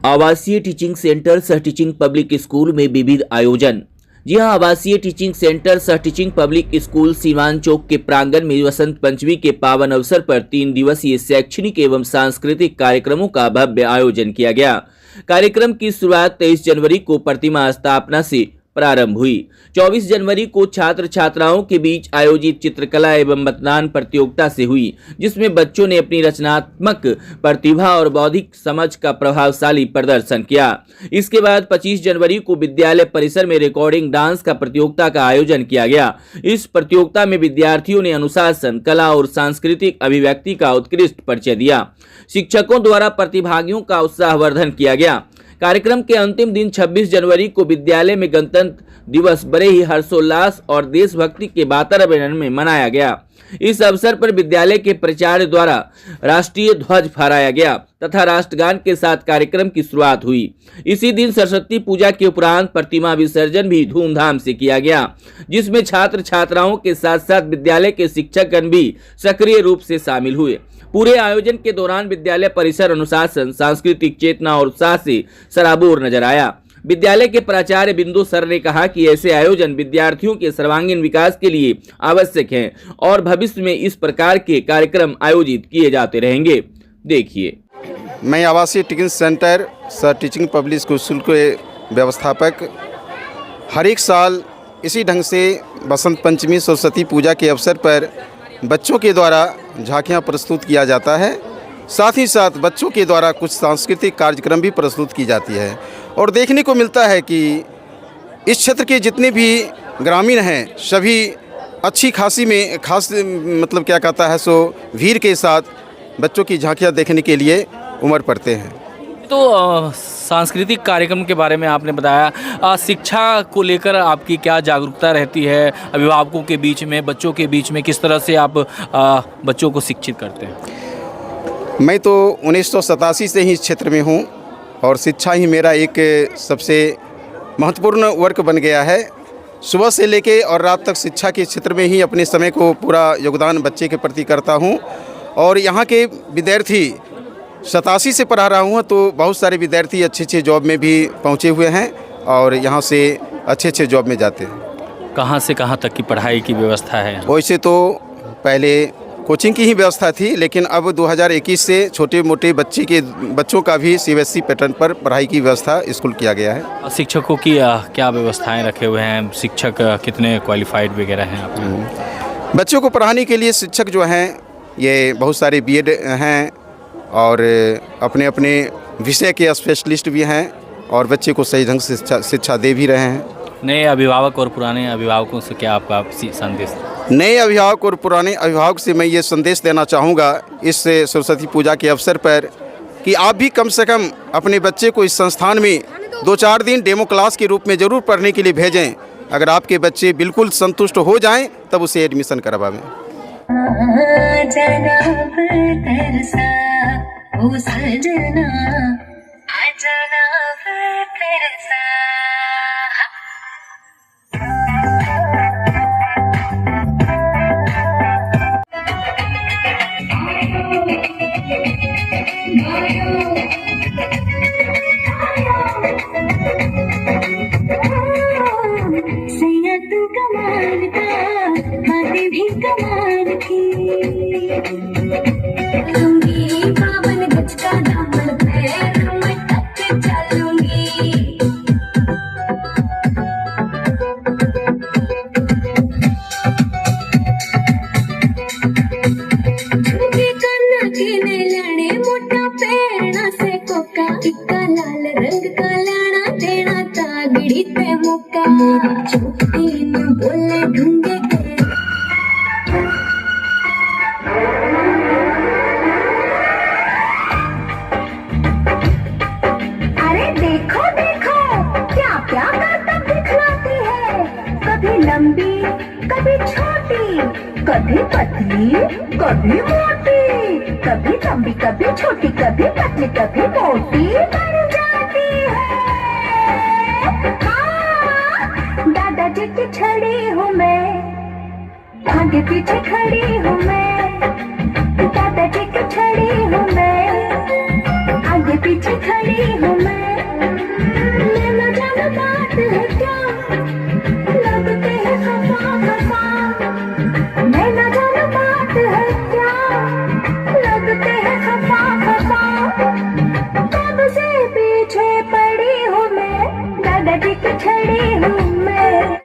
आवासीय teaching centre सह teaching public school में विविध आयोजन। जी हां, आवासीय टीचिंग सेंटर सह टीचिंग पब्लिक स्कूल सीवान चौक के प्रांगण में वसंत पंचमी के पावन अवसर पर 3 दिवसीय शैक्षणिक एवं सांस्कृतिक कार्यक्रमों का भव्य आयोजन किया गया। कार्यक्रम की शुरुआत 23 जनवरी को प्रतिमा स्थापना से प्रारंभ हुई। 24 जनवरी को छात्र छात्राओं के बीच आयोजित चित्रकला एवं मतदान प्रतियोगिता से हुई, जिसमें बच्चों ने अपनी रचनात्मक प्रतिभा और बौद्धिक समझ का प्रभावशाली प्रदर्शन किया। इसके बाद 25 जनवरी को विद्यालय परिसर में रिकॉर्डिंग डांस का प्रतियोगिता का आयोजन किया गया। इस प्रतियोगिता में विद्यार्थियों ने अनुशासन, कला और सांस्कृतिक अभिव्यक्ति का उत्कृष्ट परिचय दिया। शिक्षकों द्वारा प्रतिभागियों का उत्साहवर्धन किया गया। कार्यक्रम के अंतिम दिन 26 जनवरी को विद्यालय में गणतंत्र दिवस बड़े ही हर्षोल्लास और देशभक्ति के वातावरण में मनाया गया। इस अवसर पर विद्यालय के प्राचार्य द्वारा राष्ट्रीय ध्वज फहराया गया तथा राष्ट्रगान के साथ कार्यक्रम की शुरुआत हुई। इसी दिन सरस्वती पूजा के उपरांत प्रतिमा विसर्जन भी धूमधाम से किया गया, जिसमें छात्र छात्राओं के साथ साथ विद्यालय के शिक्षकगण भी सक्रिय रूप से शामिल हुए। पूरे आयोजन के दौरान विद्यालय परिसर अनुशासन, सांस्कृतिक चेतना और उत्साह से सराबोर नजर आया। विद्यालय के प्राचार्य बिंदु सर ने कहा कि ऐसे आयोजन विद्यार्थियों के सर्वांगीण विकास के लिए आवश्यक हैं और भविष्य में इस प्रकार के कार्यक्रम आयोजित किए जाते रहेंगे। देखिए। मैं आवासीय टीचिंग सेंटर सह टीचिंग पब्लिक स्कूल के व्यवस्थापक। हर एक साल इसी ढंग से बसंत पंचमी सरस्वती पूजा के अवसर पर बच्चों के द्वारा झांकियाँ प्रस्तुत किया जाता है। साथ ही साथ बच्चों के द्वारा कुछ सांस्कृतिक कार्यक्रम भी प्रस्तुत की जाती है और देखने को मिलता है कि इस क्षेत्र के जितने भी ग्रामीण हैं सभी अच्छी खासी में खास मतलब क्या कहता है सो भीड़ के साथ बच्चों की झांकियाँ देखने के लिए उमड़ पड़ते हैं। तो सांस्कृतिक कार्यक्रम के बारे में आपने बताया, शिक्षा को लेकर आपकी क्या जागरूकता रहती है अभिभावकों के बीच में, बच्चों के बीच में, किस तरह से आप बच्चों को शिक्षित करते हैं? मैं तो 1987 से ही इस क्षेत्र में हूँ और शिक्षा ही मेरा एक सबसे महत्वपूर्ण वर्क बन गया है। सुबह से लेके और रात तक शिक्षा के क्षेत्र में ही अपने समय को पूरा योगदान बच्चे के प्रति करता हूँ और यहाँ के विद्यार्थी 87 से पढ़ा रहा हूँ तो बहुत सारे विद्यार्थी अच्छे जॉब में भी पहुँचे हुए हैं और यहाँ से अच्छे जॉब में जाते हैं। कहाँ से कहाँ तक की पढ़ाई की व्यवस्था है? वैसे तो पहले कोचिंग की ही व्यवस्था थी, लेकिन अब 2021 से छोटे मोटे बच्चों का भी CBSE पैटर्न पर पढ़ाई की व्यवस्था स्कूल किया गया है। शिक्षकों की क्या व्यवस्थाएं रखे हुए हैं? शिक्षक कितने क्वालिफाइड वगैरह हैं आपके? बच्चों को पढ़ाने के लिए शिक्षक जो हैं ये बहुत सारे BEd हैं और अपने अपने विषय के स्पेशलिस्ट भी हैं और बच्चे को सही ढंग से शिक्षा दे भी रहे हैं। नए अभिभावक और पुराने अभिभावकों से क्या आपका संदेश? नए अभिभावक और पुराने अभिभावक से मैं ये संदेश देना चाहूँगा इस सरस्वती पूजा के अवसर पर कि आप भी कम से कम अपने बच्चे को इस संस्थान में 2-4 दिन डेमो क्लास के रूप में ज़रूर पढ़ने के लिए भेजें। अगर आपके बच्चे बिल्कुल संतुष्ट हो जाएं तब उसे एडमिशन करवाएं। अरे देखो देखो क्या क्या करतब दिखलाती है, कभी लंबी कभी छोटी, कभी पतली कभी मोटी, कभी लंबी कभी छोटी, कभी पतली कभी मोटी बन जाती है। हाँ, दादाजी की छड़ी हूँ मैं, आगे पीछे खड़ी हूँ मैं, दादाजी की छड़ी हूँ मैं, आगे पीछे खड़ी हूँ मैं। क्या लगते हैं खफा खफा, कब से पीछे पड़ी हूँ मैं, दादाजी की छड़ी हूँ